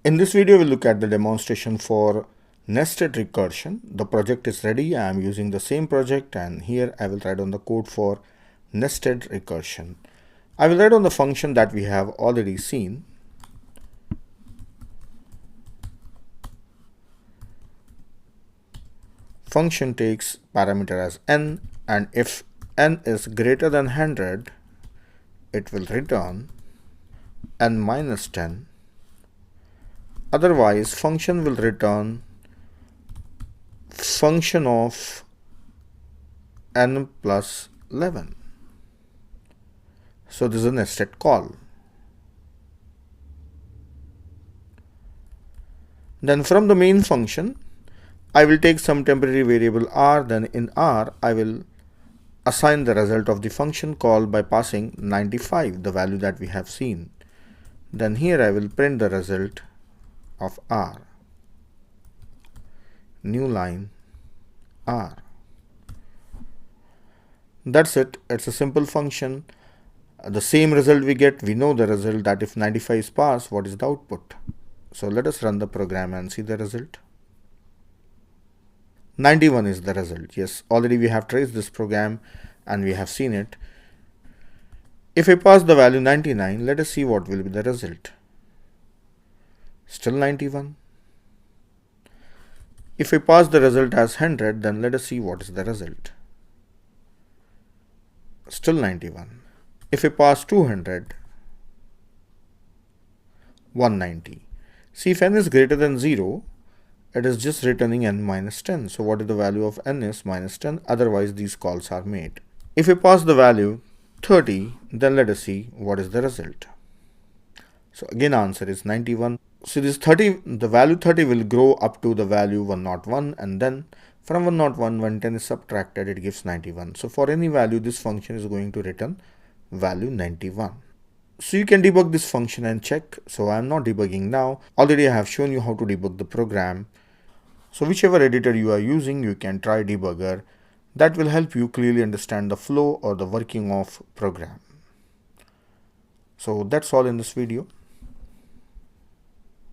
In this video, we'll look at the demonstration for nested recursion. The project is ready. I am using the same project, and here I will write down the code for nested recursion. I will write on the function that we have already seen. Function takes parameter as n, and if n is greater than 100, it will return n minus 10. Otherwise, function will return function of n plus 11. So this is a nested call. Then from the main function, I will take some temporary variable r. Then in r, I will assign the result of the function call by passing 95, the value that we have seen. Then here I will print the result of r. New line r. That's it. It's a simple function. The same result we get, we know the result that if 95 is passed, what is the output? So let us run the program and see the result. 91 is the result. Yes, already we have traced this program and we have seen it. If I pass the value 99, let us see what will be the result. Still 91. If I pass the result as 100, then let us see what is the result. Still 91. If I pass 200, 190. See, if n is greater than 0, it is just returning n minus 10. So what is the value of n is minus 10. Otherwise, these calls are made. If I pass the value 30, then let us see what is the result. So again, answer is 91. So this 30, the value 30 will grow up to the value 101, and then from 101, when 10 is subtracted, it gives 91. So for any value, this function is going to return value 91. So you can debug this function and check. So I am not debugging now. Already I have shown you how to debug the program. So whichever editor you are using, you can try debugger. That will help you clearly understand the flow or the working of program. So that's all in this video.